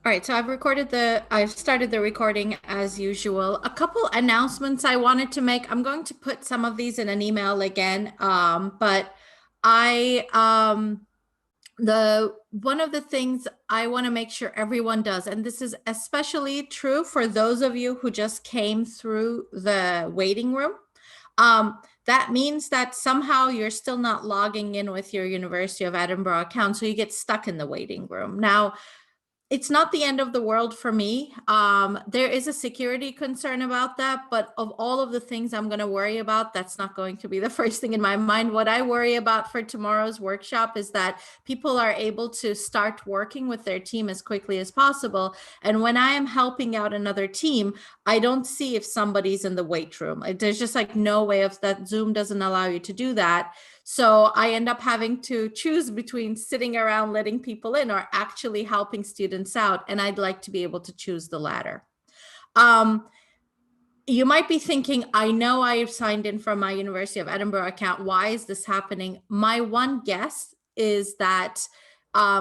All right, so I've started the recording as usual. A couple announcements I wanted to make. I'm going to put some of these in an email again, but I the one of the things I want to make sure everyone does, and this is especially true for those of you who just came through the waiting room. That means that somehow you're still not logging in with your University of Edinburgh account, so you get stuck in the waiting room. Now, it's not the end of the world for me. There is a security concern about that, but of all of the things I'm going to worry about, that's not going to be the first thing in my mind. What I worry about for tomorrow's workshop is that people are able to start working with their team as quickly as possible. And when I am helping out another team, I don't see if somebody's in the wait room. There's just like no way of that. Zoom doesn't allow you to do that. So I end up having to choose between sitting around letting people in or actually helping students out. And I'd like to be able to choose the latter. You might be thinking, I know I've signed in from my University of Edinburgh account. Why is this happening? My one guess is that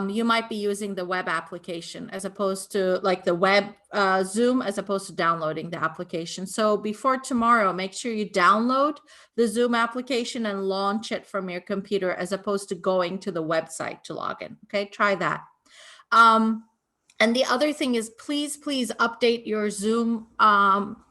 you might be using the web application as opposed to like the web Zoom as opposed to downloading the application. So before tomorrow, make sure you download the Zoom application and launch it from your computer as opposed to going to the website to log in. Okay, try that. And the other thing is please update your Zoom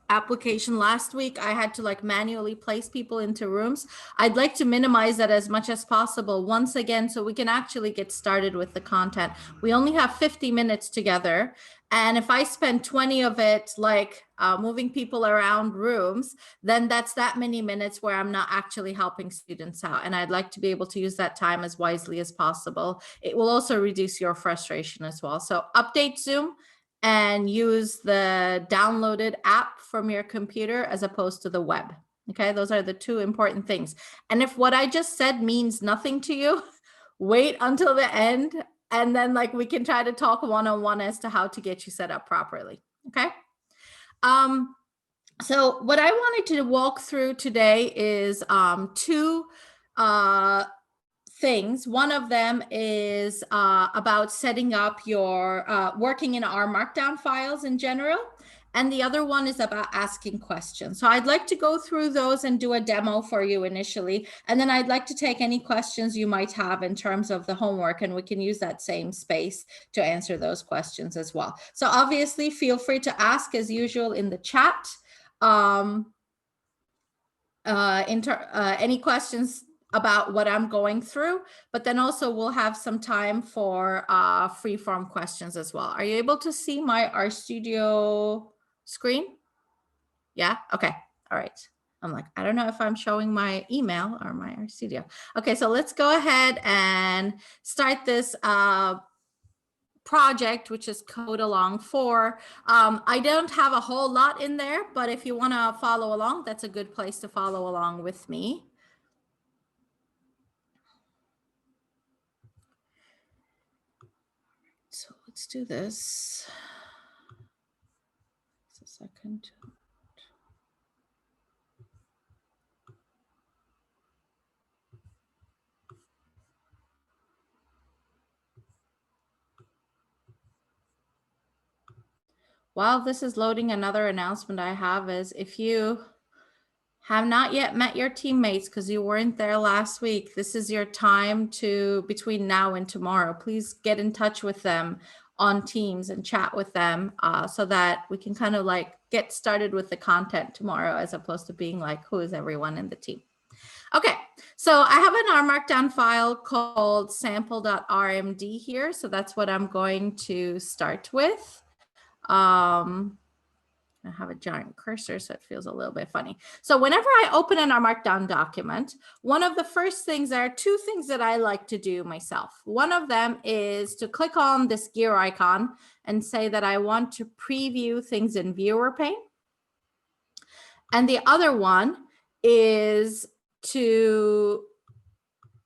application. Last week I had to like manually place people into rooms. I'd like to minimize that as much as possible once again so we can actually get started with the content. We only have 50 minutes together, and if I spend 20 of it like moving people around rooms, then that's that many minutes where I'm not actually helping students out, and I'd like to be able to use that time as wisely as possible. It will also reduce your frustration as well. So update Zoom and use the downloaded app from your computer as opposed to the web. Okay, those are the two important things. And if what I just said means nothing to you, wait until the end, and then like we can try to talk one-on-one as to how to get you set up properly. Okay. So what I wanted to walk through today is two things. One of them is about setting up your working in our Markdown files in general. And the other one is about asking questions. So I'd like to go through those and do a demo for you initially. And then I'd like to take any questions you might have in terms of the homework, and we can use that same space to answer those questions as well. So obviously feel free to ask as usual in the chat. Any questions about what I'm going through, but then also we'll have some time for free form questions as well. Are you able to see my RStudio screen? Yeah, okay, all right. I'm like, I don't know if I'm showing my email or my RStudio. Okay, so let's go ahead and start this project, which is Code Along 4. I don't have a whole lot in there, but if you want to follow along, that's a good place to follow along with me. So let's do this. Just a second. While this is loading, another announcement I have is if you have not yet met your teammates because you weren't there last week, this is your time to, between now and tomorrow, please get in touch with them on Teams and chat with them so that we can kind of like get started with the content tomorrow as opposed to being like, who is everyone in the team? Okay, so I have an R Markdown file called sample.rmd here. So that's what I'm going to start with. I have a giant cursor, so it feels a little bit funny. So whenever I open an R Markdown document, one of the first things, there are two things that I like to do myself. One of them is to click on this gear icon and say that I want to preview things in viewer pane. And the other one is to,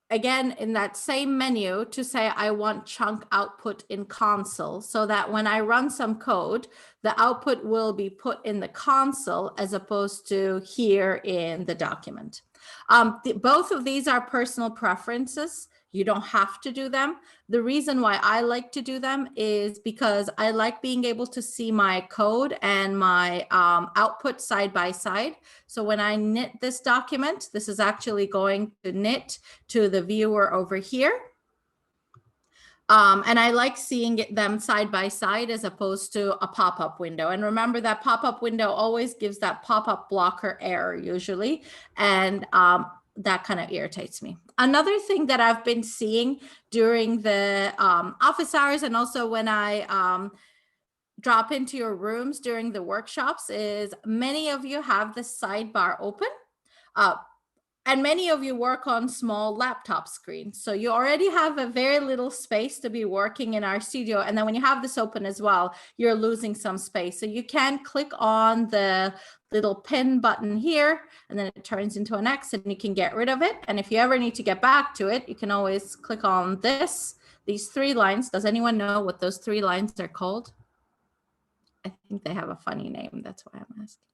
again, in that same menu, to say I want chunk output in console so that when I run some code, the output will be put in the console as opposed to here in the document. Both of these are personal preferences. You don't have to do them. The reason why I like to do them is because I like being able to see my code and my output side by side. So when I knit this document, this is actually going to knit to the viewer over here. And I like seeing them side by side as opposed to a pop-up window. And remember that pop-up window always gives that pop-up blocker error usually. And that kind of irritates me. Another thing that I've been seeing during the office hours and also when I drop into your rooms during the workshops is many of you have the sidebar open. And many of you work on small laptop screens. So you already have a very little space to be working in our studio. And then when you have this open as well, you're losing some space. So you can click on the little pin button here, and then it turns into an X and you can get rid of it. And if you ever need to get back to it, you can always click on these 3 lines. Does anyone know what those 3 lines are called? I think they have a funny name. That's why I'm asking.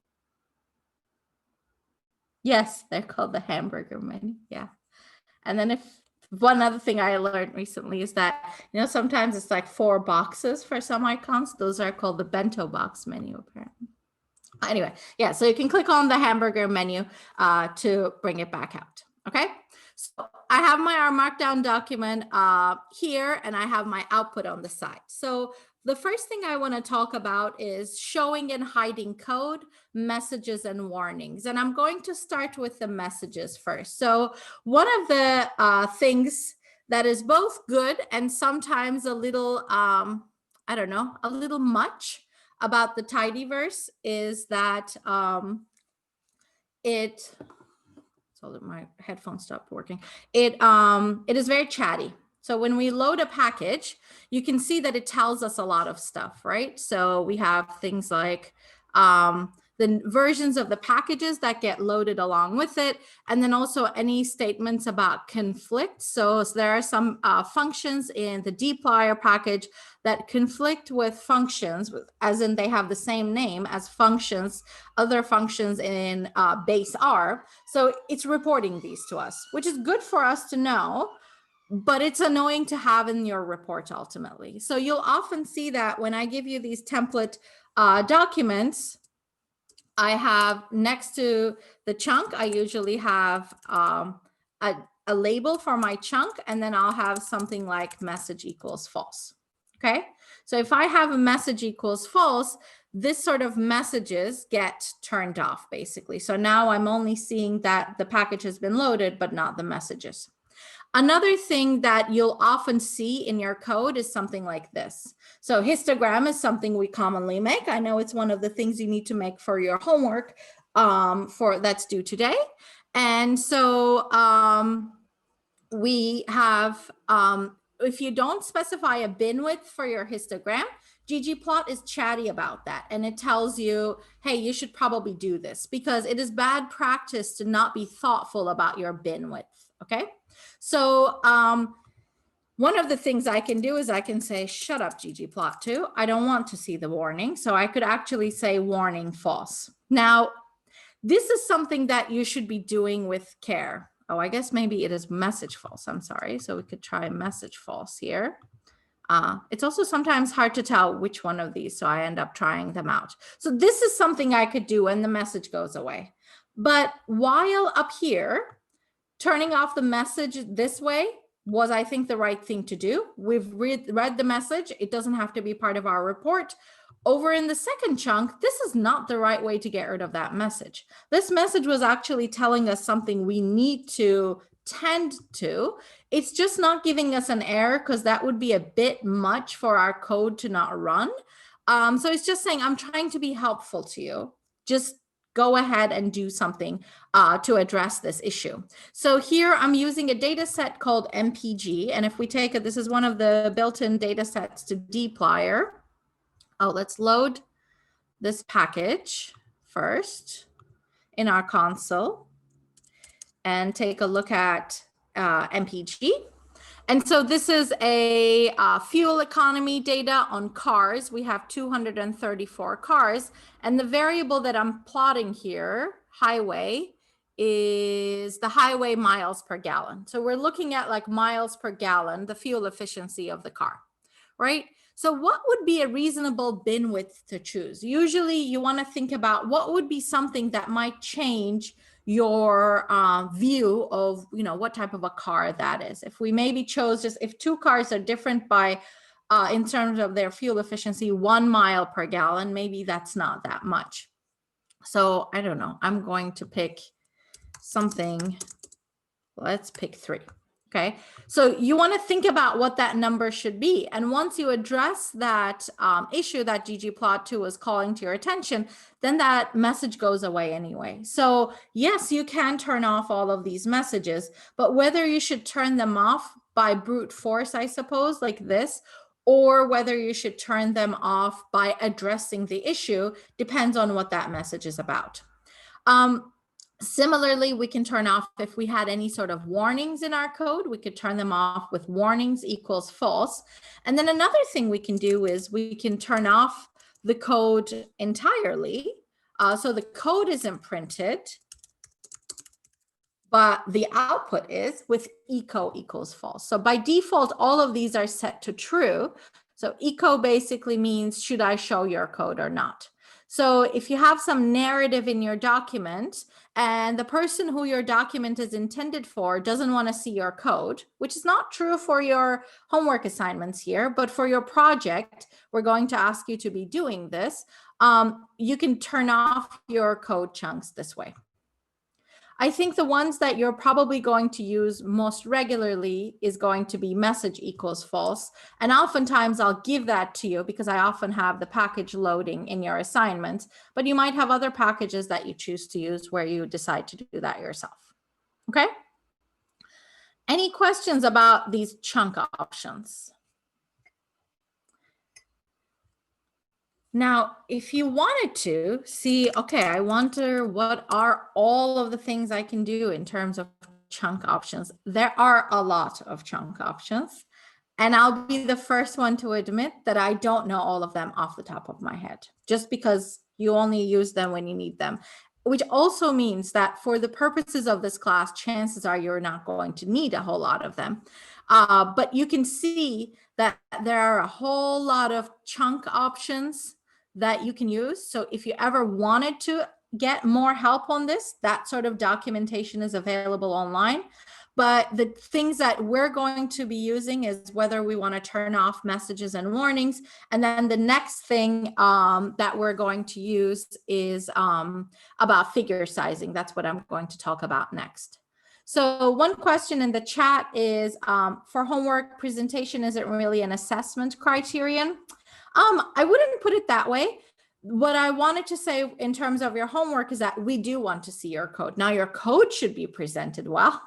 Yes, they're called the hamburger menu. Yeah. And then one other thing I learned recently is that, sometimes it's like 4 boxes for some icons. Those are called the bento box menu, apparently. Anyway, yeah, so you can click on the hamburger menu to bring it back out. Okay. So I have our Markdown document here, and I have my output on the side. So the first thing I want to talk about is showing and hiding code, messages, and warnings. And I'm going to start with the messages first. So one of the things that is both good and sometimes a little, I don't know, a little much about the tidyverse is that so that my headphones stopped working. It is very chatty. So when we load a package, you can see that it tells us a lot of stuff, right? So we have things like the versions of the packages that get loaded along with it, and then also any statements about conflict. So there are some functions in the dplyr package that conflict with functions, as in they have the same name as functions, other functions in base R. So it's reporting these to us, which is good for us to know, but it's annoying to have in your report ultimately. So you'll often see that when I give you these template documents, I have next to the chunk, I usually have a label for my chunk, and then I'll have something like message equals false. Okay, so if I have a message equals false, this sort of messages get turned off basically. So now I'm only seeing that the package has been loaded, but not the messages. Another thing that you'll often see in your code is something like this. So histogram is something we commonly make. I know it's one of the things you need to make for your homework that's due today. And so we have, if you don't specify a bin width for your histogram, ggplot is chatty about that. And it tells you, hey, you should probably do this because it is bad practice to not be thoughtful about your bin width. Okay. So one of the things I can do is I can say, shut up, ggplot2. I don't want to see the warning. So I could actually say warning false. Now, this is something that you should be doing with care. Oh, I guess maybe it is message false. I'm sorry. So we could try message false here. It's also sometimes hard to tell which one of these. So I end up trying them out. So this is something I could do when the message goes away. But while up here, turning off the message this way was, I think, the right thing to do. We've read the message. It doesn't have to be part of our report. Over in the second chunk, this is not the right way to get rid of that message. This message was actually telling us something we need to tend to. It's just not giving us an error because that would be a bit much for our code to not run. So it's just saying, I'm trying to be helpful to you. Just go ahead and do something to address this issue. So here I'm using a data set called MPG. And if we take it, this is one of the built-in data sets to dplyr. Oh, let's load this package first in our console and take a look at MPG. And so this is a fuel economy data on cars. We have 234 cars. And the variable that I'm plotting here, highway, is the highway miles per gallon. So we're looking at like miles per gallon, the fuel efficiency of the car, right? So what would be a reasonable bin width to choose? Usually you want to think about what would be something that might change your view of, you know, what type of a car that is. If we maybe chose just, if two cars are different by, in terms of their fuel efficiency, 1 mile per gallon, maybe that's not that much. So I don't know, I'm going to pick something, let's pick 3. Okay, so you want to think about what that number should be. And once you address that issue that ggplot2 was calling to your attention, then that message goes away anyway. So yes, you can turn off all of these messages, but whether you should turn them off by brute force, I suppose, like this, or whether you should turn them off by addressing the issue depends on what that message is about. Similarly, we can turn off if we had any sort of warnings in our code, we could turn them off with warnings equals false. And then another thing we can do is we can turn off the code entirely. So the code isn't printed, but the output is with echo equals false. So by default, all of these are set to true. So echo basically means, should I show your code or not? So if you have some narrative in your document and the person who your document is intended for doesn't want to see your code, which is not true for your homework assignments here, but for your project, we're going to ask you to be doing this. You can turn off your code chunks this way. I think the ones that you're probably going to use most regularly is going to be message equals false. And oftentimes I'll give that to you because I often have the package loading in your assignments, but you might have other packages that you choose to use where you decide to do that yourself. Okay? Any questions about these chunk options? Now, if you wanted to see, okay, I wonder what are all of the things I can do in terms of chunk options. There are a lot of chunk options, and I'll be the first one to admit that I don't know all of them off the top of my head, just because you only use them when you need them, which also means that for the purposes of this class, chances are you're not going to need a whole lot of them. But you can see that there are a whole lot of chunk options that you can use. So if you ever wanted to get more help on this, that sort of documentation is available online. But the things that we're going to be using is whether we want to turn off messages and warnings. And then the next thing that we're going to use is about figure sizing. That's what I'm going to talk about next. So one question in the chat is, for homework, presentation isn't really an assessment criterion. I wouldn't put it that way. What I wanted to say in terms of your homework is that we do want to see your code. Now, your code should be presented well,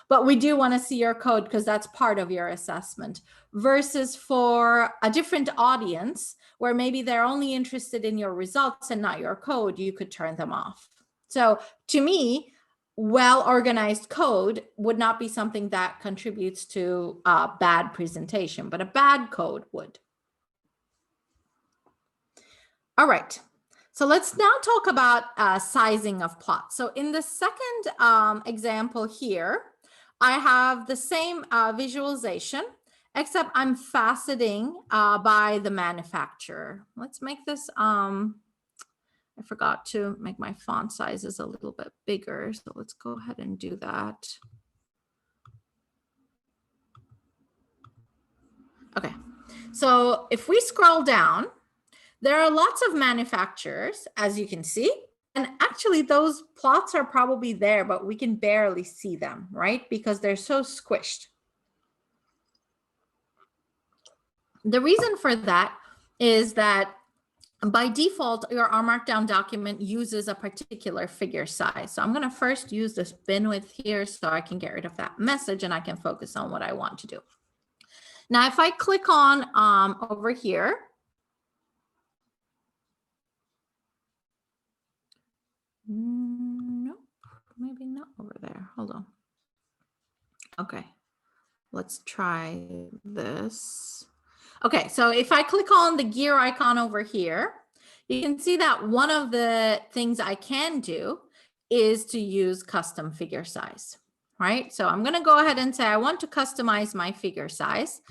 but we do want to see your code because that's part of your assessment, versus for a different audience where maybe they're only interested in your results and not your code, you could turn them off. So to me, well-organized code would not be something that contributes to a bad presentation, but a bad code would. All right, so let's now talk about sizing of plots. So in the second example here, I have the same visualization, except I'm faceting by the manufacturer. Let's make this, I forgot to make my font sizes a little bit bigger. So let's go ahead and do that. Okay, so if we scroll down, there are lots of manufacturers, as you can see, and actually those plots are probably there, but we can barely see them, right? Because they're so squished. The reason for that is that by default, our Markdown document uses a particular figure size. So I'm going to first use this bin width here so I can get rid of that message and I can focus on what I want to do. Now, if I click on over here, nope, maybe not over there. Hold on. Okay, let's try this. Okay, so if I click on the gear icon over here, you can see that one of the things I can do is to use custom figure size, right? So I'm going to go ahead and say I want to customize my figure size,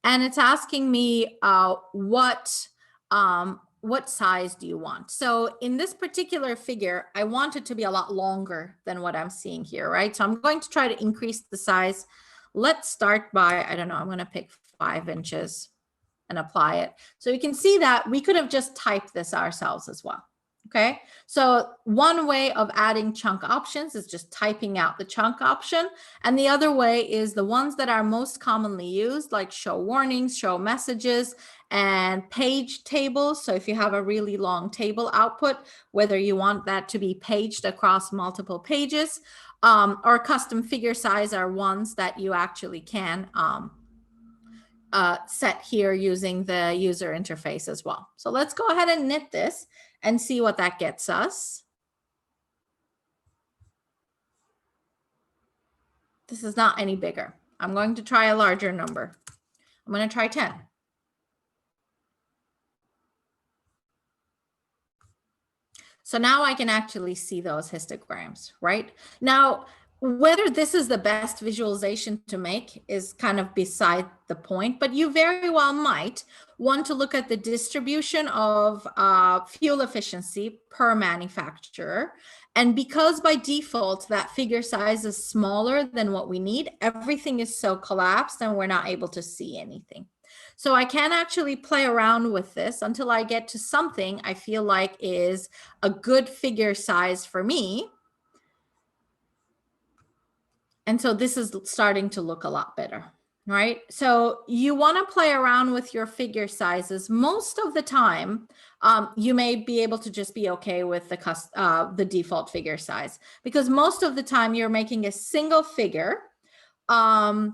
and it's asking me what size do you want? So in this particular figure, I want it to be a lot longer than what I'm seeing here, right? So I'm going to try to increase the size. Let's start by, I don't know, I'm going to pick 5 inches and apply it. So you can see that we could have just typed this ourselves as well. Okay, so one way of adding chunk options is just typing out the chunk option. And the other way is the ones that are most commonly used, like show warnings, show messages, and page tables. So if you have a really long table output, whether you want that to be paged across multiple pages, or custom figure size are ones that you actually can set here using the user interface as well. So let's go ahead and knit this and see what that gets us. This is not any bigger. I'm going to try a larger number. I'm going to try 10. So now I can actually see those histograms, right? Now, whether this is the best visualization to make is kind of beside the point, but you very well might want to look at the distribution of fuel efficiency per manufacturer. And because by default, that figure size is smaller than what we need, everything is so collapsed and we're not able to see anything. So I can actually play around with this until I get to something I feel like is a good figure size for me. And so this is starting to look a lot better, right? So you want to play around with your figure sizes. Most of the time, you may be able to just be okay with the default figure size, because most of the time you're making a single figure, and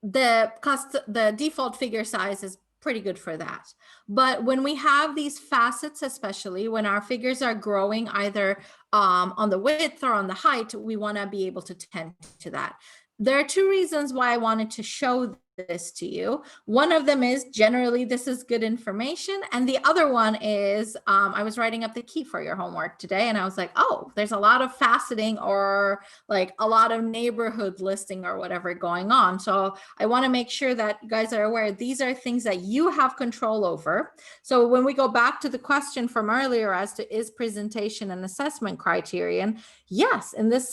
the default figure size is pretty good for that. But when we have these facets, especially when our figures are growing either on the width or on the height, we want to be able to tend to that. There are 2 reasons why I wanted to show this to you. One of them is generally this is good information. And the other one is I was writing up the key for your homework today, and I was like, oh, there's a lot of faceting or like a lot of neighborhood listing or whatever going on. So I want to make sure that you guys are aware these are things that you have control over. So when we go back to the question from earlier as to is presentation an assessment criterion? Yes, in this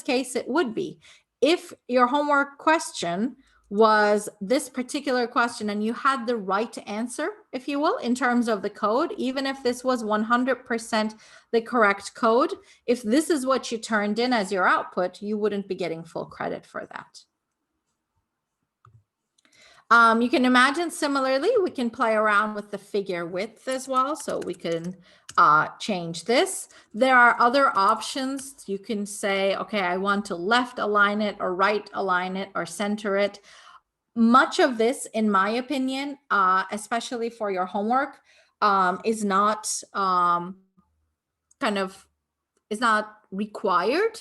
case, it would be. If your homework question was this particular question and you had the right answer, if you will, in terms of the code, even if this was 100% the correct code, if this is what you turned in as your output, you wouldn't be getting full credit for that. You can imagine similarly, we can play around with the figure width as well. So we can change this. There are other options. You can say, okay, I want to left align it or right align it or center it. Much of this, in my opinion, especially for your homework, is not is not required.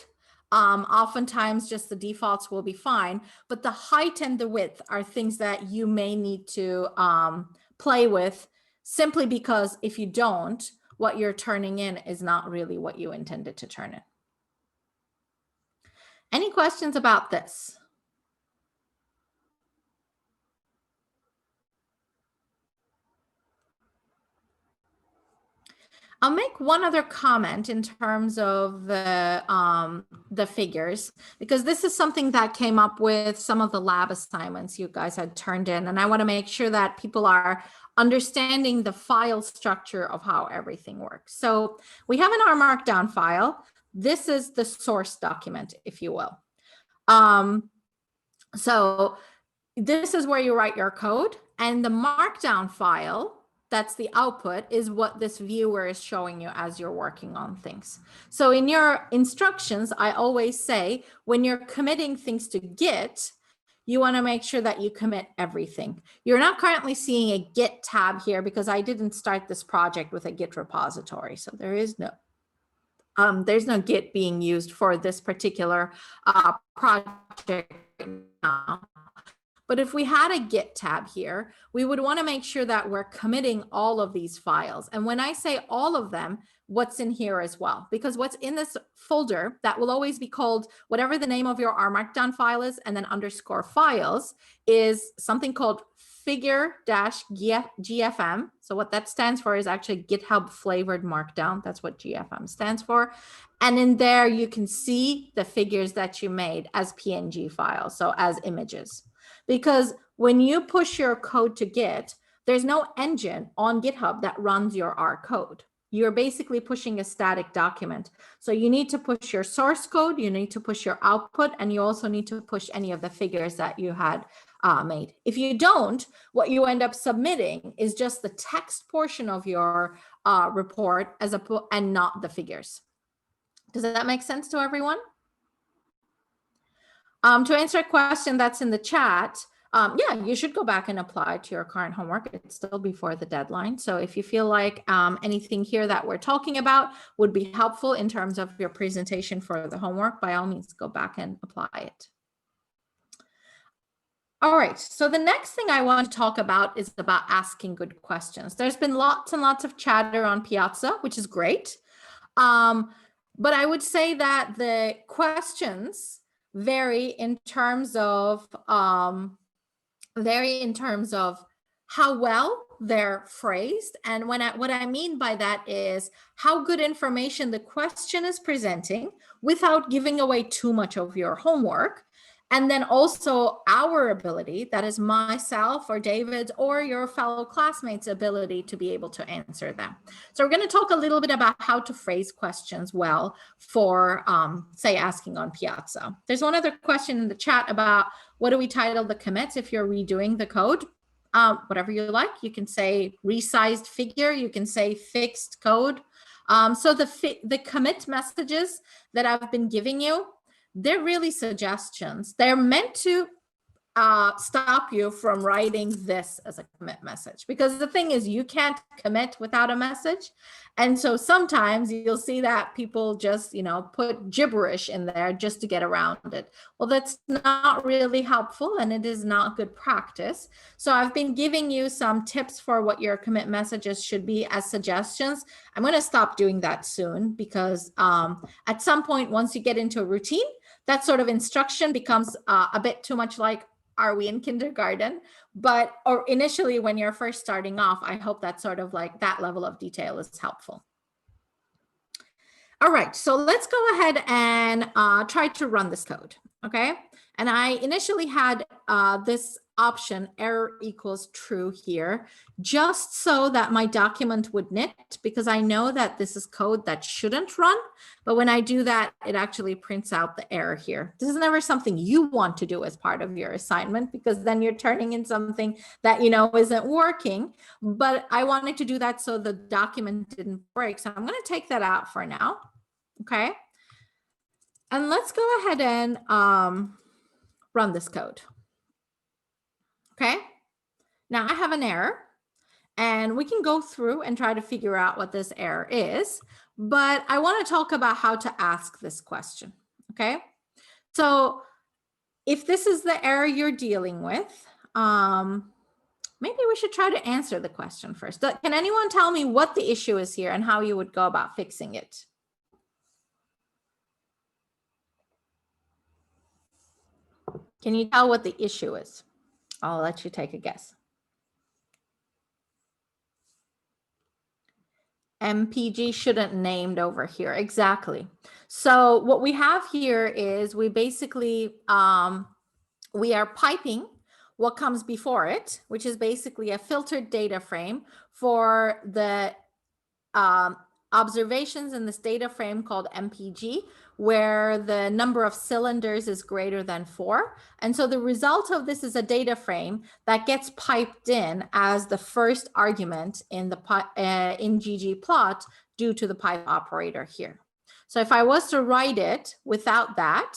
Oftentimes just the defaults will be fine, but the height and the width are things that you may need to play with, simply because if you don't, what you're turning in is not really what you intended to turn in. Any questions about this? I'll make one other comment in terms of the figures, because this is something that came up with some of the lab assignments you guys had turned in. And I want to make sure that people are understanding the file structure of how everything works. So we have in our Markdown file, this is the source document, if you will. So this is where you write your code, and the Markdown file, that's the output, is what this viewer is showing you as you're working on things. So in your instructions, I always say, when you're committing things to Git, you want to make sure that you commit everything. You're not currently seeing a Git tab here because I didn't start this project with a Git repository. So there's no Git being used for this particular project now. But if we had a Git tab here, we would want to make sure that we're committing all of these files. And when I say all of them, what's in here as well, because what's in this folder that will always be called whatever the name of your R Markdown file is, and then underscore files is something called figure-gfm. So what that stands for is actually GitHub flavored Markdown. That's what GFM stands for. And in there, you can see the figures that you made as PNG files, so as images. Because when you push your code to Git, there's no engine on GitHub that runs your R code. You're basically pushing a static document. So you need to push your source code, you need to push your output, and you also need to push any of the figures that you had made. If you don't, what you end up submitting is just the text portion of your report and not the figures. Does that make sense to everyone? To answer a question that's in the chat, yeah, you should go back and apply to your current homework. It's still before the deadline. So if you feel like anything here that we're talking about would be helpful in terms of your presentation for the homework, by all means, go back and apply it. All right, so the next thing I want to talk about is about asking good questions. There's been lots and lots of chatter on Piazza, which is great. But I would say that the questions vary in terms of how well they're phrased. And what I mean by that is how good information the question is presenting without giving away too much of your homework. And then also our ability, that is myself or David or your fellow classmates' ability to be able to answer them. So we're going to talk a little bit about how to phrase questions well for, say, asking on Piazza. There's one other question in the chat about what do we title the commits if you're redoing the code? Whatever you like. You can say resized figure. You can say fixed code. So the commit messages that I've been giving you, they're really suggestions. They're meant to stop you from writing this as a commit message, because the thing is you can't commit without a message. And so sometimes you'll see that people just, put gibberish in there just to get around it. Well, that's not really helpful and it is not good practice. So I've been giving you some tips for what your commit messages should be as suggestions. I'm going to stop doing that soon because at some point, once you get into a routine, that sort of instruction becomes a bit too much like, are we in kindergarten? Or initially when you're first starting off, I hope that sort of like that level of detail is helpful. All right, so let's go ahead and try to run this code, okay? And I initially had this option error equals true here, just so that my document would knit, because I know that this is code that shouldn't run. But when I do that, it actually prints out the error here. This is never something you want to do as part of your assignment, because then you're turning in something that isn't working. But I wanted to do that so the document didn't break. So I'm going to take that out for now. Okay. And let's go ahead and run this code. Okay. Now I have an error and we can go through and try to figure out what this error is, but I want to talk about how to ask this question. Okay. So if this is the error you're dealing with, maybe we should try to answer the question first. Can anyone tell me what the issue is here and how you would go about fixing it? Can you tell what the issue is? I'll let you take a guess. MPG shouldn't named over here. Exactly. So what we have here is we basically, we are piping what comes before it, which is basically a filtered data frame for the observations in this data frame called MPG, where the number of cylinders is greater than 4. And so the result of this is a data frame that gets piped in as the first argument in the in ggplot due to the pipe operator here. So if I was to write it without that,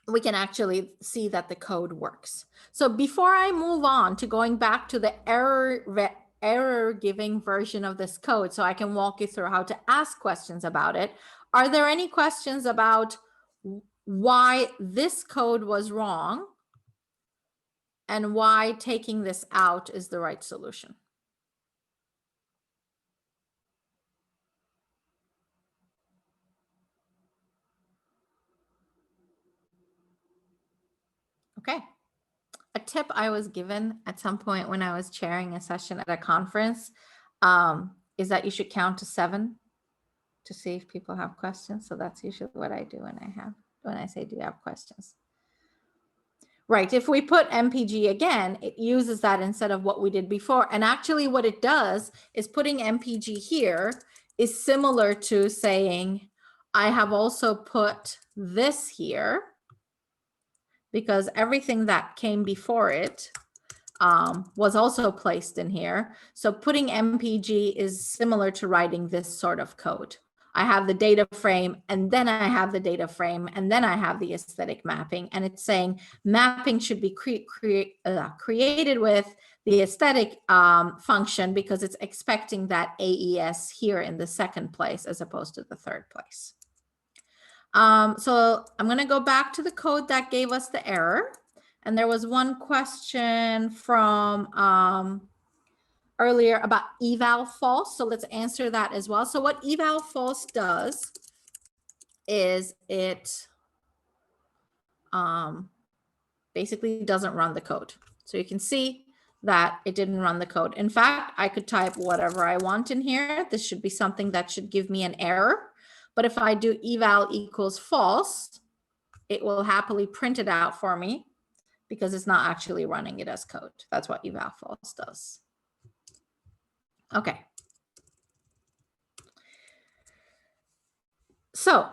we can actually see that the code works. So before I move on to going back to the error giving version of this code, so I can walk you through how to ask questions about it, are there any questions about why this code was wrong and why taking this out is the right solution. Okay. A tip I was given at some point when I was chairing a session at a conference is that you should count to 7 to see if people have questions. So that's usually what I do when I say, do you have questions? Right. If we put MPG again, it uses that instead of what we did before. And actually what it does is putting MPG here is similar to saying, I have also put this here because everything that came before it was also placed in here. So putting MPG is similar to writing this sort of code. I have the data frame, and then I have the data frame, and then I have the aesthetic mapping. And it's saying mapping should be created with the aesthetic function because it's expecting that AES here in the second place as opposed to the third place. So I'm going to go back to the code that gave us the error. And there was one question from earlier about Eval False. So let's answer that as well. So what Eval False does is it basically doesn't run the code. So you can see that it didn't run the code. In fact, I could type whatever I want in here. This should be something that should give me an error. But if I do eval equals false, it will happily print it out for me because it's not actually running it as code. That's what eval false does. Okay. So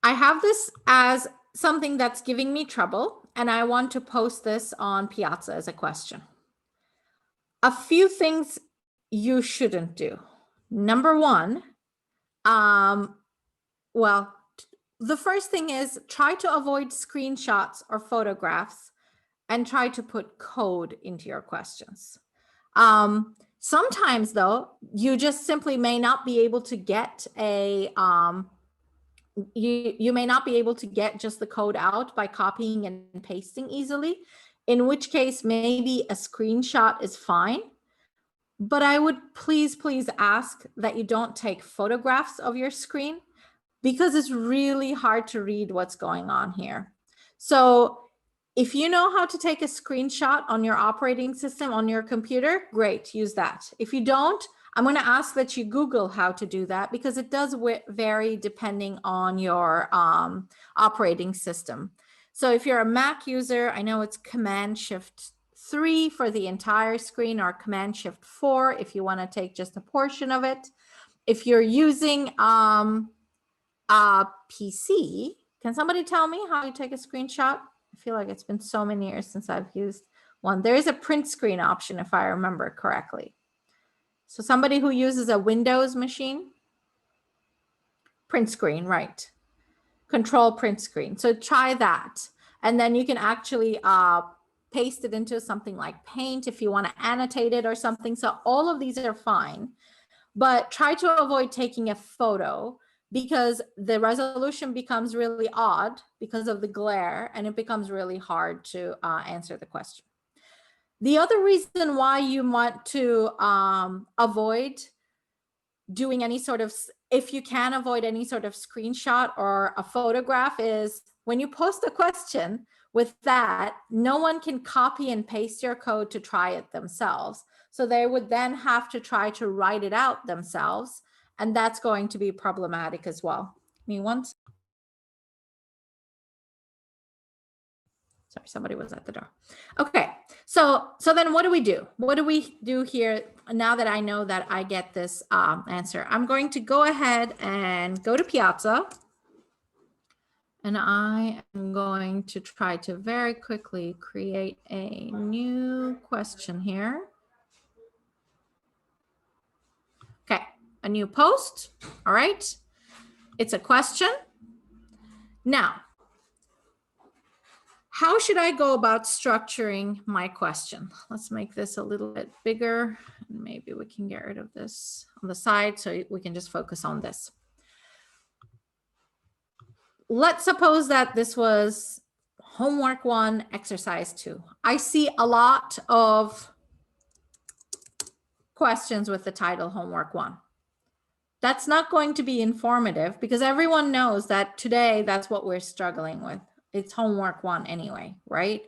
I have this as something that's giving me trouble, and I want to post this on Piazza as a question. A few things you shouldn't do. Number one, well, the first thing is try to avoid screenshots or photographs and try to put code into your questions. Sometimes though, you just simply may not be able to get a, you may not be able to get just the code out by copying and pasting easily, in which case maybe a screenshot is fine. But I would please ask that you don't take photographs of your screen because it's really hard to read what's going on here. So if you know how to take a screenshot on your operating system on your computer, great, use that. If you don't, I'm going to ask that you Google how to do that because it does vary depending on your operating system. So if you're a Mac user, I know it's Command-Shift-3 for the entire screen or Command-Shift-4 if you want to take just a portion of it. If you're using PC, can somebody tell me how you take a screenshot? I feel like it's been so many years since I've used one. There is a print screen option if I remember correctly. So somebody who uses a Windows machine, print screen, right? Control print screen. So try that. And then you can actually paste it into something like Paint if you want to annotate it or something. So all of these are fine, but try to avoid taking a photo because the resolution becomes really odd because of the glare and it becomes really hard to answer the question. The other reason why you want to avoid doing any sort of, if you can avoid any sort of screenshot or a photograph is when you post a question with that, no one can copy and paste your code to try it themselves. So they would then have to try to write it out themselves. And that's going to be problematic as well. Me once. Sorry, somebody was at the door. Okay, so then what do we do? What do we do here now that I know that I get this answer? I'm going to go ahead and go to Piazza. And I am going to try to very quickly create a new question here. Okay, a new post. All right, it's a question. Now, how should I go about structuring my question? Let's make this a little bit bigger. Maybe we can get rid of this on the side so we can just focus on this. Let's suppose that this was Homework 1, exercise 2. I see a lot of questions with the title homework 1. That's not going to be informative because everyone knows that today that's what we're struggling with. It's homework 1 anyway, right?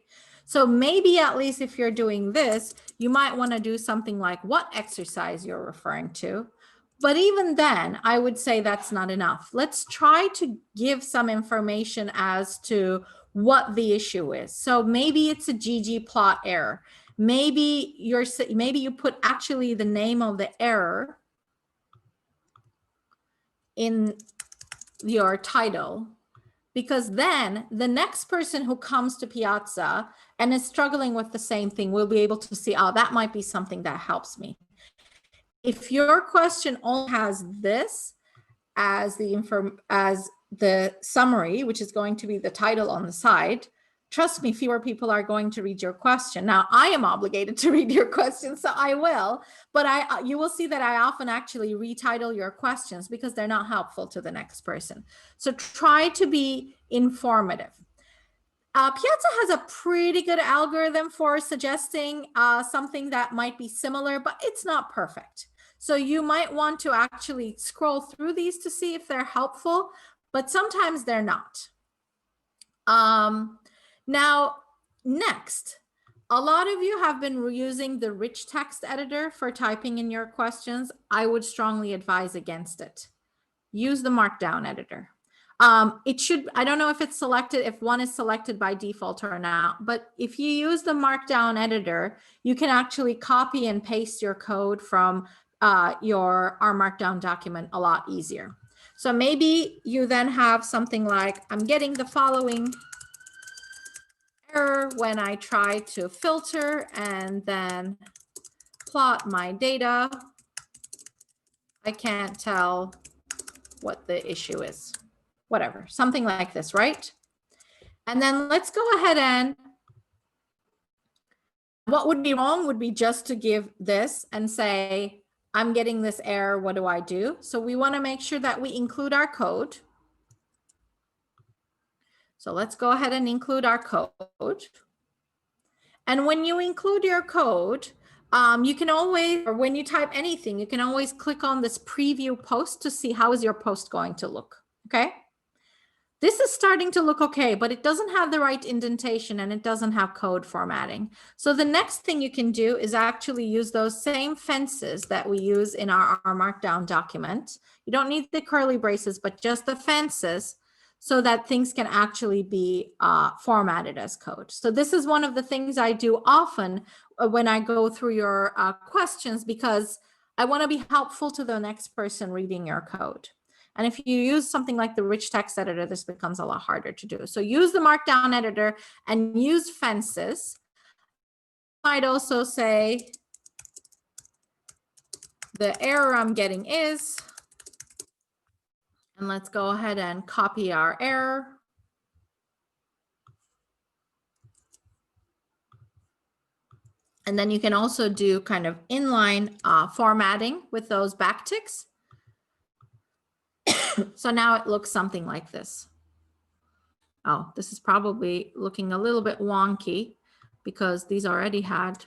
So maybe at least if you're doing this, you might want to do something like what exercise you're referring to. But even then, I would say that's not enough. Let's try to give some information as to what the issue is. So maybe it's a ggplot error. Maybe you put actually the name of the error in your title, because then the next person who comes to Piazza and is struggling with the same thing will be able to see, oh, that might be something that helps me. If your question only has this as the summary, which is going to be the title on the side, trust me, fewer people are going to read your question. Now, I am obligated to read your question, so I will, but you will see that I often actually retitle your questions because they're not helpful to the next person. So try to be informative. Piazza has a pretty good algorithm for suggesting something that might be similar, but it's not perfect. So you might want to actually scroll through these to see if they're helpful, but sometimes they're not. Now, next, a lot of you have been using the rich text editor for typing in your questions. I would strongly advise against it. Use the Markdown editor. I don't know if it's selected, if one is selected by default or not, but if you use the Markdown editor, you can actually copy and paste your code from our Markdown document a lot easier. So maybe you then have something like, I'm getting the following error when I try to filter and then plot my data. I can't tell what the issue is. Whatever, something like this, right? And then let's go ahead and what would be wrong would be just to give this and say, I'm getting this error, what do I do? So we want to make sure that we include our code. So let's go ahead and include our code. And when you include your code, you can always, or when you type anything, you can always click on this preview post to see how is your post going to look, okay? This is starting to look okay, but it doesn't have the right indentation and it doesn't have code formatting. So the next thing you can do is actually use those same fences that we use in our Markdown document. You don't need the curly braces, but just the fences so that things can actually be formatted as code. So this is one of the things I do often when I go through your questions, because I want to be helpful to the next person reading your code. And if you use something like the rich text editor, this becomes a lot harder to do. So use the Markdown editor and use fences. I might also say the error I'm getting is, and let's go ahead and copy our error. And then you can also do kind of inline formatting with those backticks. So now it looks something like this. Oh, this is probably looking a little bit wonky because these already had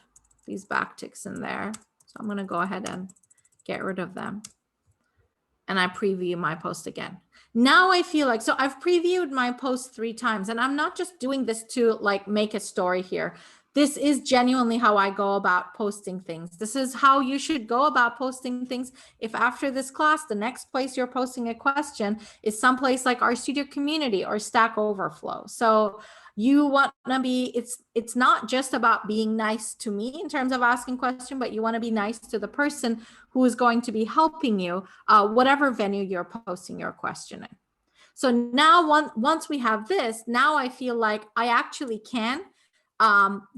these backticks in there. So I'm going to go ahead and get rid of them. And I preview my post again. Now I feel like, so I've previewed my post 3 times, and I'm not just doing this to like make a story here. This is genuinely how I go about posting things. This is how you should go about posting things. If after this class, the next place you're posting a question is someplace like our studio community or Stack Overflow. So you want to be, it's not just about being nice to me in terms of asking question, but you want to be nice to the person who is going to be helping you, whatever venue you're posting your question in. So now once we have this, now I feel like I actually can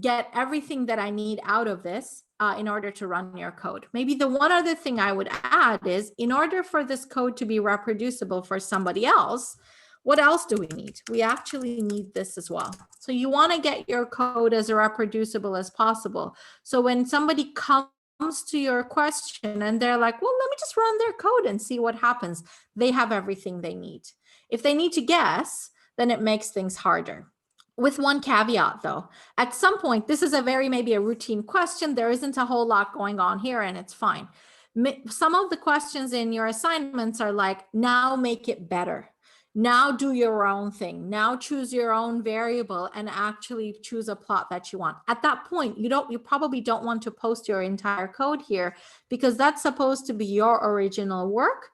get everything that I need out of this in order to run your code. Maybe the one other thing I would add is, in order for this code to be reproducible for somebody else, what else do we need? We actually need this as well. So you want to get your code as reproducible as possible. So when somebody comes to your question and they're like, well, let me just run their code and see what happens, they have everything they need. If they need to guess, then it makes things harder. with one caveat though. At some point, this is maybe a routine question. There isn't a whole lot going on here and it's fine. Some of the questions in your assignments are like, now make it better. Now do your own thing. Now choose your own variable and actually choose a plot that you want. At that point, you probably don't want to post your entire code here because that's supposed to be your original work.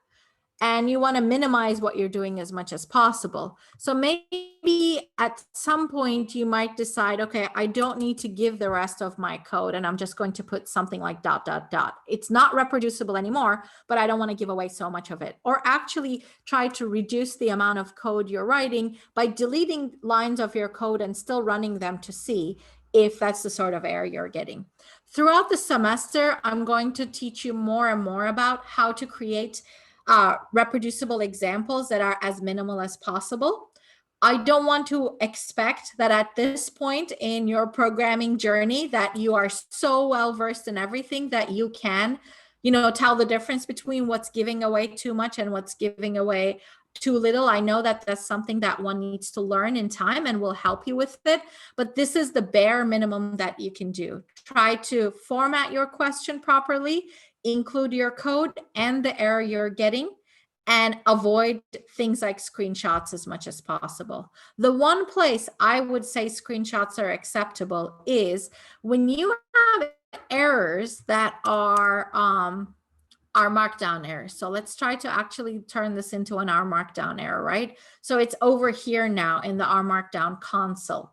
And you want to minimize what you're doing as much as possible. So maybe at some point you might decide, okay, I don't need to give the rest of my code and I'm just going to put something like ... It's not reproducible anymore, but I don't want to give away so much of it. Or actually try to reduce the amount of code you're writing by deleting lines of your code and still running them to see if that's the sort of error you're getting. Throughout the semester, I'm going to teach you more and more about how to create reproducible examples that are as minimal as possible. I don't want to expect that at this point in your programming journey that you are so well versed in everything that you can, tell the difference between what's giving away too much and what's giving away too little. I know that that's something that one needs to learn in time and will help you with it, but this is the bare minimum that you can do. Try to format your question properly, include your code and the error you're getting, and avoid things like screenshots as much as possible. The one place I would say screenshots are acceptable is when you have errors that are Markdown errors. So let's try to actually turn this into an R Markdown error, right? So it's over here now in the R Markdown console.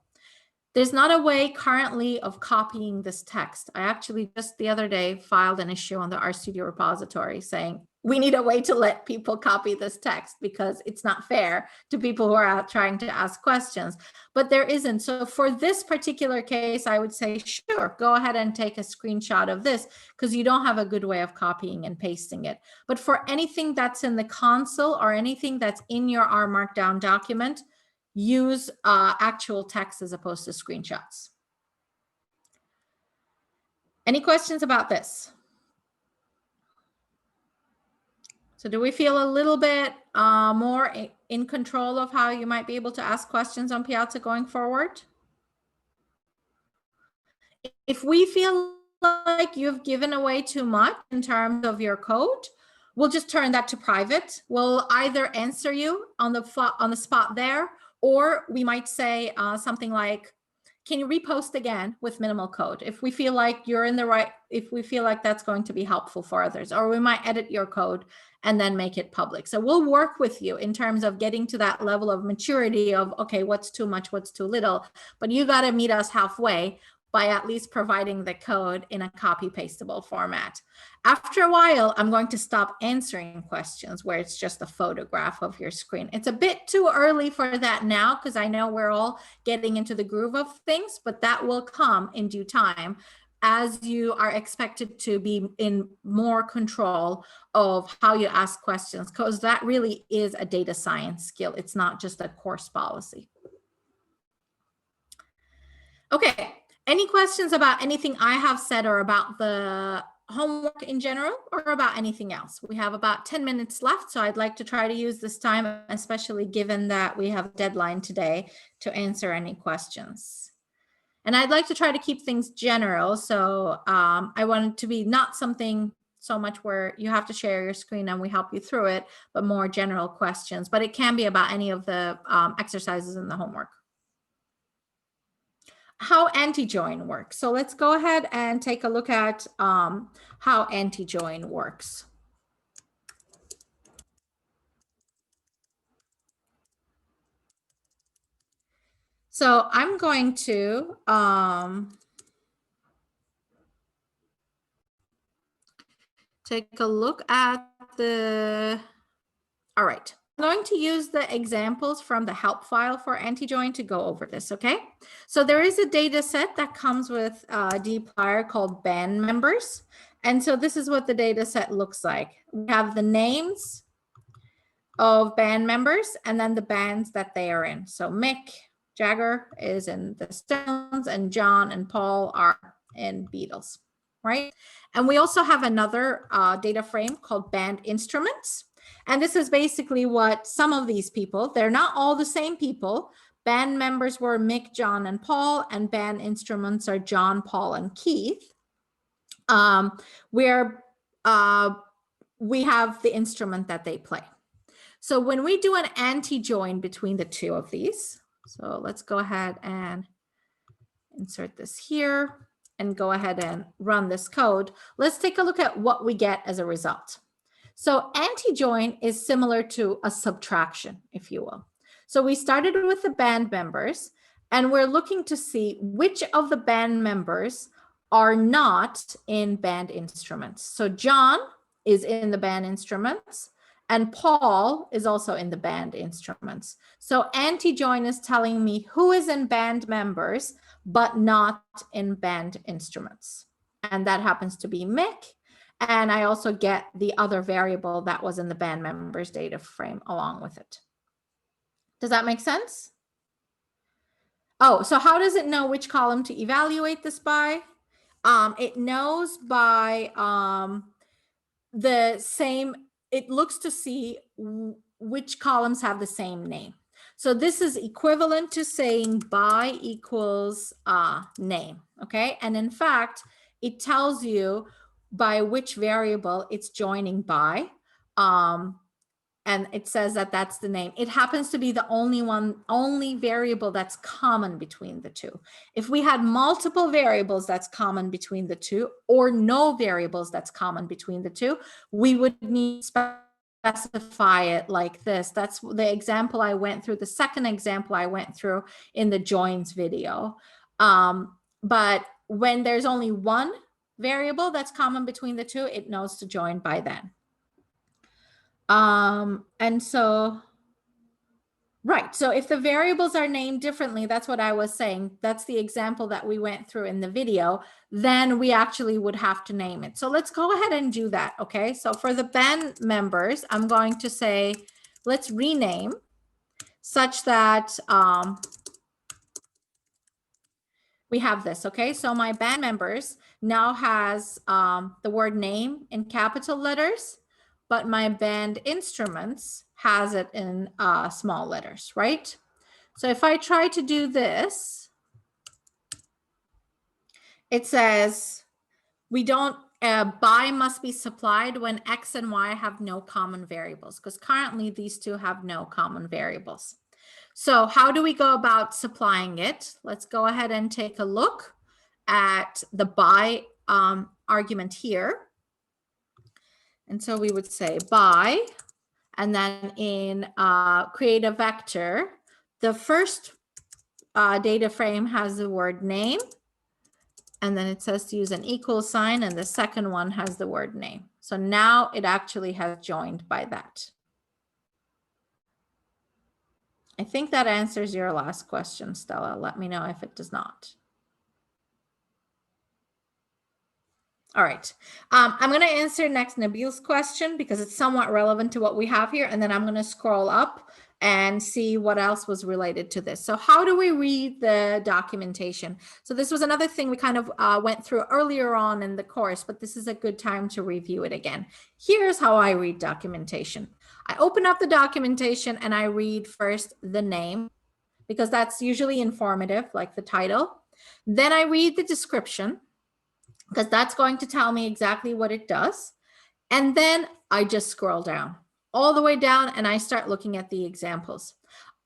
There's not a way currently of copying this text. I actually just the other day filed an issue on the RStudio repository saying we need a way to let people copy this text because it's not fair to people who are out trying to ask questions, but there isn't. So for this particular case, I would say, sure, go ahead and take a screenshot of this because you don't have a good way of copying and pasting it. But for anything that's in the console or anything that's in your R Markdown document, use actual text as opposed to screenshots. Any questions about this? So do we feel a little bit more in control of how you might be able to ask questions on Piazza going forward? If we feel like you've given away too much in terms of your code, we'll just turn that to private. We'll either answer you on the spot there, or we might say something like, can you repost again with minimal code? If we feel like you're in the right, if we feel like that's going to be helpful for others, or we might edit your code and then make it public. So we'll work with you in terms of getting to that level of maturity of, okay, what's too much, what's too little, but you got to meet us halfway by at least providing the code in a copy pastable format. After a while, I'm going to stop answering questions where it's just a photograph of your screen. It's a bit too early for that now because I know we're all getting into the groove of things, but that will come in due time as you are expected to be in more control of how you ask questions, because that really is a data science skill. It's not just a course policy. Okay. Any questions about anything I have said or about the homework in general or about anything else? We have about 10 minutes left, so I'd like to try to use this time, especially given that we have a deadline today, to answer any questions. And I'd like to try to keep things general, so I want it to be not something so much where you have to share your screen and we help you through it, but more general questions. But it can be about any of the exercises in the homework. How anti-join works. So let's go ahead and take a look at how anti-join works. So I'm going to take a look at the, all right. I'm going to use the examples from the help file for anti-join to go over this, okay? So there is a data set that comes with dplyr called band members. And so this is what the data set looks like. We have the names of band members and then the bands that they are in. So Mick Jagger is in the Stones and John and Paul are in Beatles, right? And we also have another data frame called band instruments. And this is basically what some of these people, they're not all the same people, Band members were Mick, John, and Paul, and band instruments are John, Paul, and Keith, where we have the instrument that they play. So when we do an anti-join between the two of these, so let's go ahead and insert this here and go ahead and run this code. Let's take a look at what we get as a result. So anti-join is similar to a subtraction, if you will. So we started with the band members, and we're looking to see which of the band members are not in band instruments. So John is in the band instruments, and Paul is also in the band instruments. So anti-join is telling me who is in band members, but not in band instruments. And that happens to be Mick. And I also get the other variable that was in the band members data frame along with it. Does that make sense? Oh, so how does it know which column to evaluate this by? It knows by the same, it looks to see which columns have the same name. So this is equivalent to saying by equals name, okay? And in fact, it tells you by which variable it's joining by, and it says that that's the name. It happens to be the only variable that's common between the two. If we had multiple variables that's common between the two, or no variables that's common between the two, we would need to specify it like this. That's the example I went through, the second example I went through in the joins video. But when there's only one variable that's common between the two, it knows to join by then. And so, right. So if the variables are named differently, that's what I was saying. That's the example that we went through in the video. Then we actually would have to name it. So let's go ahead and do that. Okay. So for the band members, I'm going to say, let's rename such that, we have this. Okay. So my band members now has, the word name in capital letters, but my band instruments has it in small letters, right? So if I try to do this, it says we don't, by must be supplied when X and Y have no common variables, because currently these two have no common variables. So how do we go about supplying it? Let's go ahead and take a look at the by argument here. And so we would say by, and then in create a vector, the first data frame has the word name, and then it says to use an equal sign, and the second one has the word name. So now it actually has joined by that. I think that answers your last question, Stella. Let me know if it does not. All right. I'm going to answer next Nabil's question because it's somewhat relevant to what we have here. And then I'm going to scroll up and see what else was related to this. So how do we read the documentation? So this was another thing we kind of went through earlier on in the course, but this is a good time to review it again. Here's how I read documentation. I open up the documentation and I read first the name, because that's usually informative, like the title. Then I read the description, because that's going to tell me exactly what it does. And then I just scroll down all the way down and I start looking at the examples.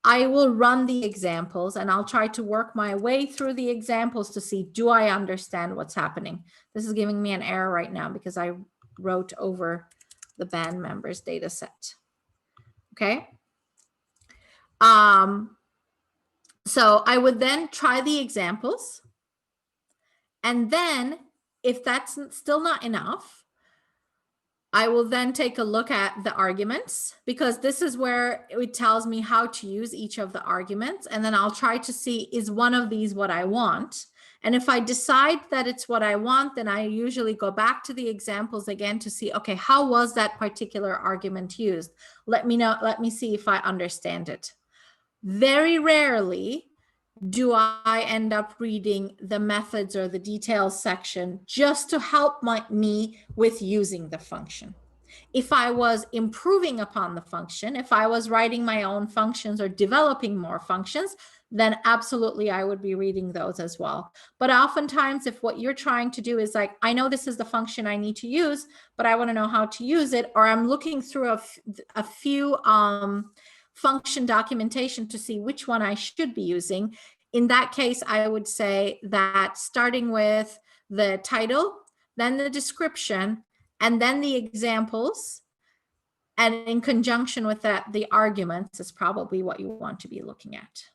I will run the examples and I'll try to work my way through the examples to see, do I understand what's happening? This is giving me an error right now because I wrote over the band members data set. Okay. So I would then try the examples, and then if that's still not enough, I will then take a look at the arguments, because this is where it tells me how to use each of the arguments. And then I'll try to see, is one of these what I want? And if I decide that it's what I want, then I usually go back to the examples again to see, okay, how was that particular argument used? Let me know, let me see if I understand it. Very rarely do I end up reading the methods or the details section just to help me with using the function. If I was improving upon the function, if I was writing my own functions or developing more functions, then absolutely I would be reading those as well. But oftentimes if what you're trying to do is like, I know this is the function I need to use, but I want to know how to use it, or I'm looking through a few function documentation to see which one I should be using. In that case, I would say that starting with the title, then the description, and then the examples, and in conjunction with that, the arguments is probably what you want to be looking at.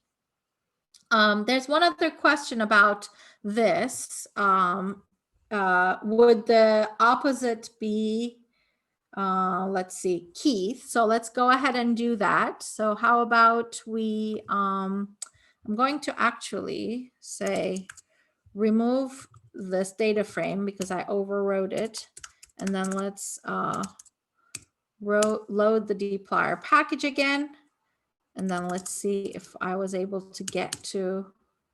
There's one other question about this. Would the opposite be, let's see, Keith? So let's go ahead and do that. So how about we, I'm going to actually say, remove this data frame because I overrode it. And then let's load the dplyr package again. And then let's see if I was able to get to,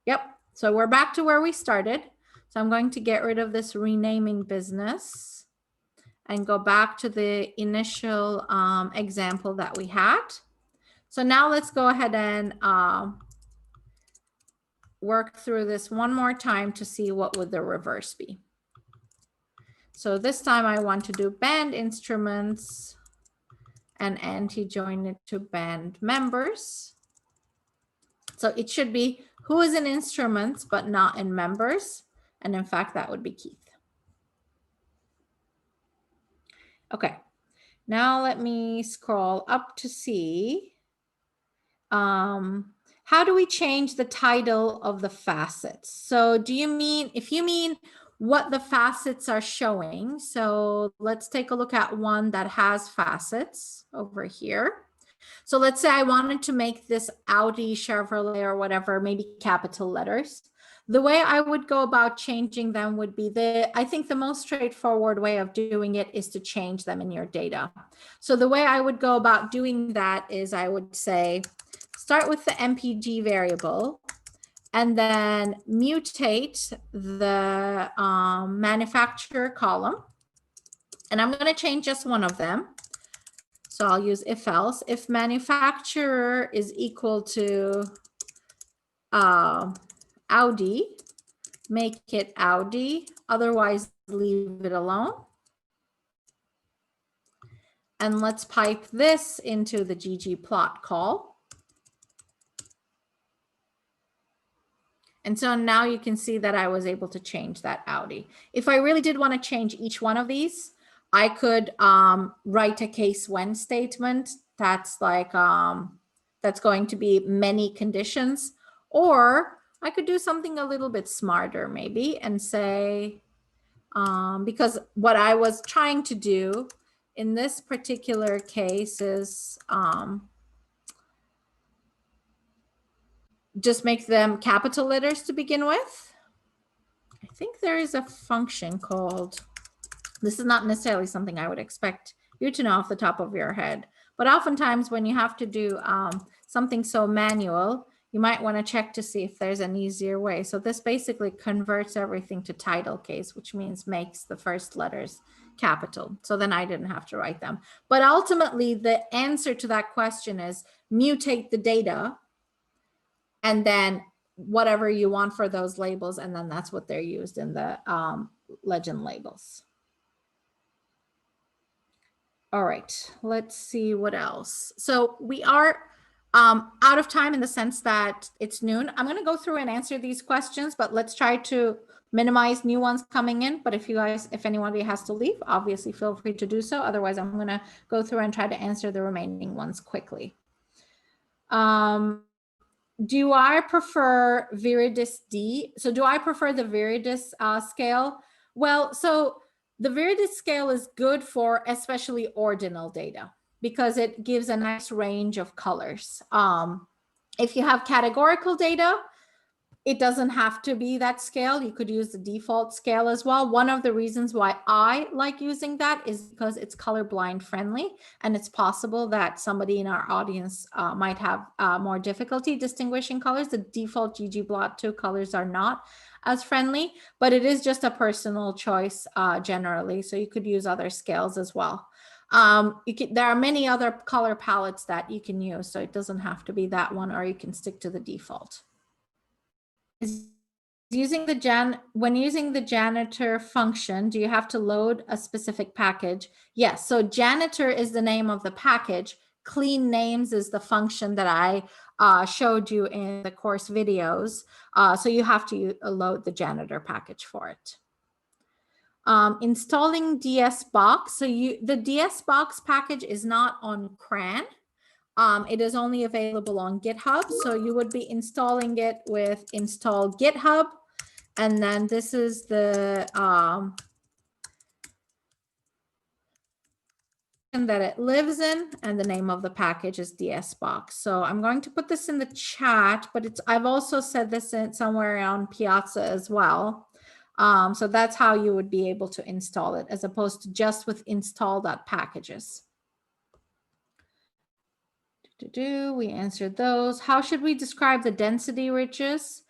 yep. So we're back to where we started. So I'm going to get rid of this renaming business and go back to the initial example that we had. So now let's go ahead and work through this one more time to see what would the reverse be. So this time I want to do band instruments and anti-join it to band members. So it should be who is in instruments but not in members. And in fact, that would be Keith. Okay, now let me scroll up to see. How do we change the title of the facets? So do you mean, if you mean what the facets are showing, so let's take a look at one that has facets over here. So let's say I wanted to make this Audi, Chevrolet, or whatever, maybe capital letters. The way I would go about changing them would be I think the most straightforward way of doing it is to change them in your data. So the way I would go about doing that is I would say, start with the MPG variable and then mutate the manufacturer column. And I'm going to change just one of them. So I'll use if else. If manufacturer is equal to Audi, make it Audi, otherwise leave it alone. And let's pipe this into the ggplot call. And so now you can see that I was able to change that Audi. If I really did want to change each one of these, I could write a case when statement that's like, that's going to be many conditions, or I could do something a little bit smarter maybe and say, because what I was trying to do in this particular case is just make them capital letters to begin with. I think there is a function called, this is not necessarily something I would expect you to know off the top of your head, but oftentimes when you have to do something so manual, you might want to check to see if there's an easier way. So this basically converts everything to title case, which means makes the first letters capital. So then I didn't have to write them. But ultimately, the answer to that question is mutate the data and then whatever you want for those labels. And then that's what they're used in the legend labels. All right, let's see what else. So we are out of time in the sense that it's noon. I'm going to go through and answer these questions, but let's try to minimize new ones coming in. But if anybody has to leave, obviously feel free to do so. Otherwise, I'm going to go through and try to answer the remaining ones quickly. Do I prefer Viridis D? So do I prefer the Viridis scale? Well, so the Viridis scale is good for especially ordinal data because it gives a nice range of colors. If you have categorical data, it doesn't have to be that scale. You could use the default scale as well. One of the reasons why I like using that is because it's colorblind friendly, and it's possible that somebody in our audience might have more difficulty distinguishing colors. The default ggplot2 colors are not as friendly, but it is just a personal choice generally. So you could use other scales as well. There are many other color palettes that you can use, so it doesn't have to be that one, or you can stick to the default. when using the janitor function, do you have to load a specific package? Yes. So janitor is the name of the package. Clean names is the function that I showed you in the course videos. So you have to load the janitor package for it. Installing DS Box. So the DS Box package is not on CRAN. It is only available on GitHub. So you would be installing it with install GitHub. And then this is the that it lives in, and the name of the package is DSBox. So I'm going to put this in the chat, but I've also said this somewhere on Piazza as well. So that's how you would be able to install it, as opposed to just with install.packages. We answered those. How should we describe the density ridges?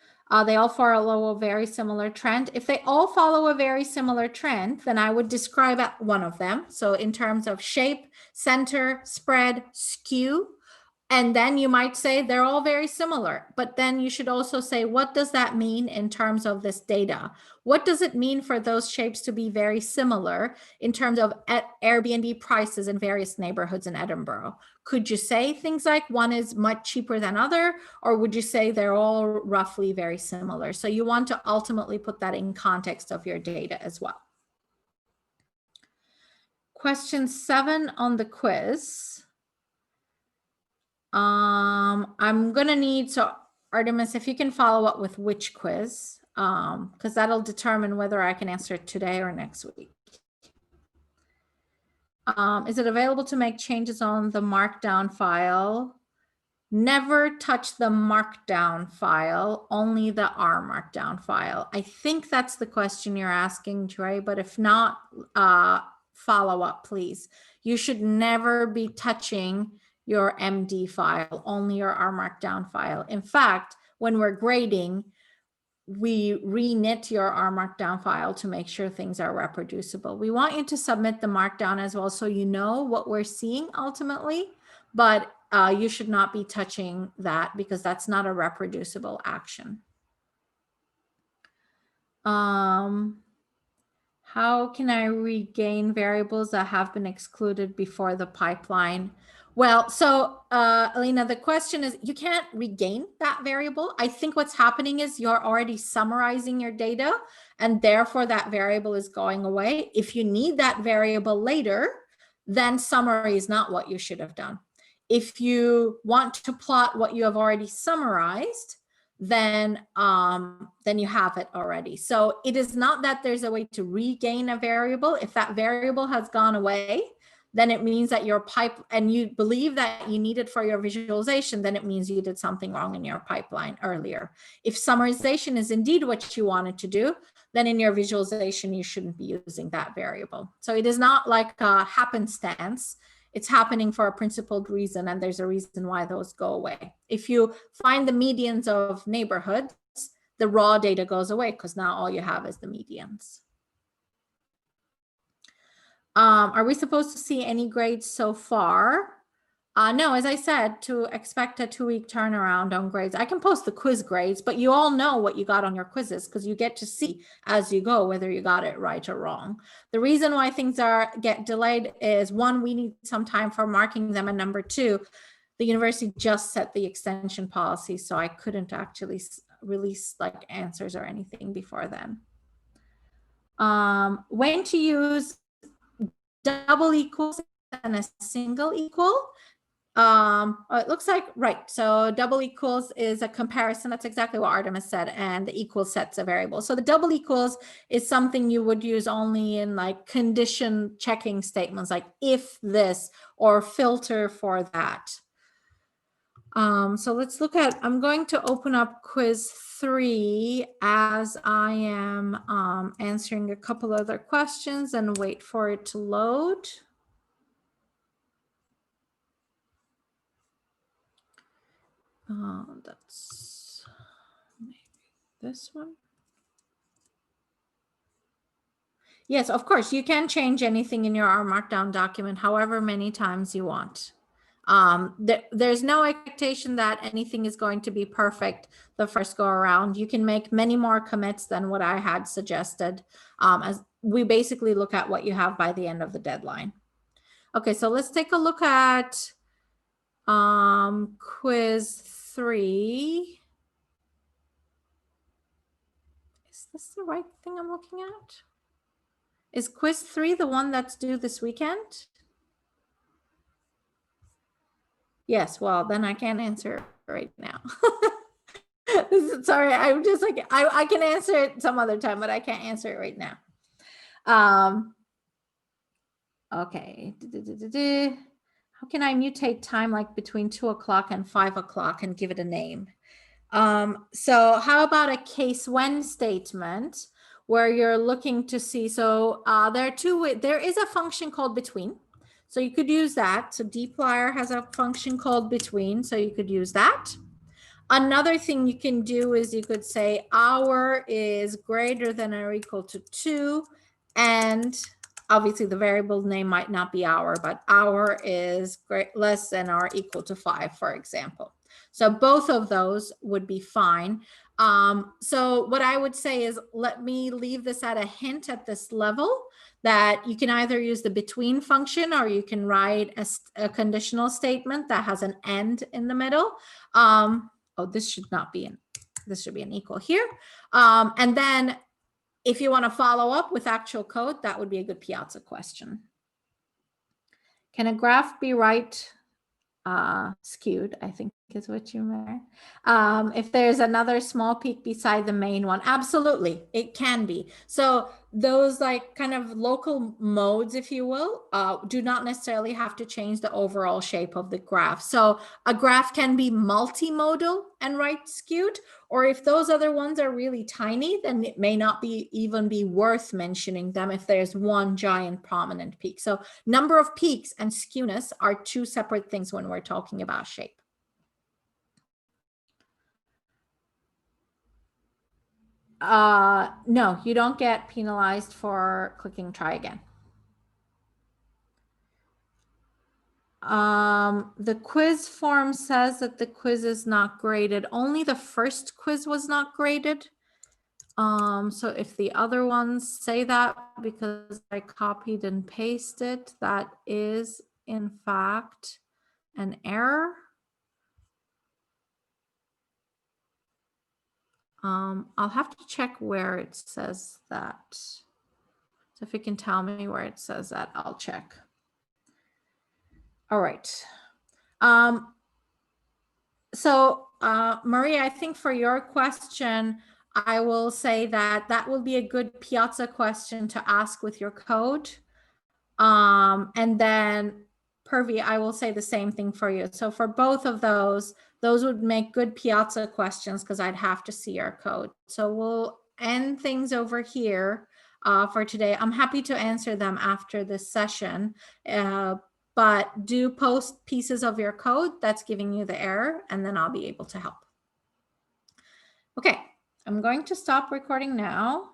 They all follow a very similar trend. If they all follow a very similar trend, then I would describe one of them. So in terms of shape, center, spread, skew, and then you might say they're all very similar, but then you should also say, what does that mean in terms of this data? What does it mean for those shapes to be very similar in terms of Airbnb prices in various neighborhoods in Edinburgh? Could you say things like one is much cheaper than other, or would you say they're all roughly very similar? So you want to ultimately put that in context of your data as well. Question 7 on the quiz. I'm gonna need, so Artemis, if you can follow up with which quiz, because that'll determine whether I can answer it today or next week. Is it available to make changes on the Markdown file? Never touch the Markdown file, only the R Markdown file. I think that's the question you're asking, Dre, but if not, follow up, please. You should never be touching your MD file, only your R Markdown file. In fact, when we're grading, we reknit your R Markdown file to make sure things are reproducible. We want you to submit the Markdown as well, so you know what we're seeing ultimately, but you should not be touching that because that's not a reproducible action. How can I regain variables that have been excluded before the pipeline? Well, so Alina, the question is, you can't regain that variable. I think what's happening is you're already summarizing your data, and therefore that variable is going away. If you need that variable later, then summary is not what you should have done. If you want to plot what you have already summarized, then you have it already. So it is not that there's a way to regain a variable. If that variable has gone away, then it means that your and you believe that you need it for your visualization, then it means you did something wrong in your pipeline earlier. If summarization is indeed what you wanted to do, then in your visualization, you shouldn't be using that variable. So it is not like a happenstance. It's happening for a principled reason, and there's a reason why those go away. If you find the medians of neighborhoods, the raw data goes away because now all you have is the medians. Are we supposed to see any grades so far? No, as I said, to expect a 2-week turnaround on grades. I can post the quiz grades, but you all know what you got on your quizzes because you get to see as you go whether you got it right or wrong. The reason why things get delayed is, 1, we need some time for marking them, and number 2, the university just set the extension policy, so I couldn't actually release like answers or anything before then. When to use double equals and a single equal? It looks like, right. So double equals is a comparison. That's exactly what Artemis said. And the equal sets a variable. So the double equals is something you would use only in like condition checking statements, like if this or filter for that. So let's look at, I'm going to open up quiz 3 as I am answering a couple other questions and wait for it to load. That's maybe this one. Yes, of course, you can change anything in your R Markdown document however many times you want. There's no expectation that anything is going to be perfect the first go around. You can make many more commits than what I had suggested, as we basically look at what you have by the end of the deadline. Okay, so let's take a look at quiz 3. Is this the right thing I'm looking at? Is quiz 3 the one that's due this weekend? Yes, well, then I can't answer right now. Sorry, I'm just like, I can answer it some other time, but I can't answer it right now. Okay. How can I mutate time like between 2 o'clock and 5 o'clock and give it a name? So how about a case when statement where you're looking to see, so there is a function called between. So you could use that. So dplyr has a function called between, so you could use that. Another thing you can do is you could say hour is greater than or equal to 2, and obviously the variable name might not be hour, but hour is less than or equal to 5, for example. So both of those would be fine. So what I would say is, let me leave this at a hint at this level, that you can either use the between function or you can write a conditional statement that has an and in the middle. Oh, this should not be this should be an equal here. And then if you want to follow up with actual code, that would be a good Piazza question. Can a graph be right skewed, I think is what you meant. If there's another small peak beside the main one, absolutely, it can be. So those like kind of local modes, if you will, do not necessarily have to change the overall shape of the graph. So a graph can be multimodal and right skewed, or if those other ones are really tiny, then it may not even be worth mentioning them if there's one giant prominent peak. So number of peaks and skewness are two separate things when we're talking about shape. No, you don't get penalized for clicking try again. The quiz form says that the quiz is not graded. Only the first quiz was not graded. So if the other ones say that because I copied and pasted, that is in fact an error. I'll have to check where it says that. So if you can tell me where it says that, I'll check. All right. So Maria, I think for your question, I will say that that will be a good Piazza question to ask with your code. And then Pervy, I will say the same thing for you. So for both of those would make good Piazza questions because I'd have to see your code. So we'll end things over here for today. I'm happy to answer them after this session, but do post pieces of your code that's giving you the error, and then I'll be able to help. Okay, I'm going to stop recording now.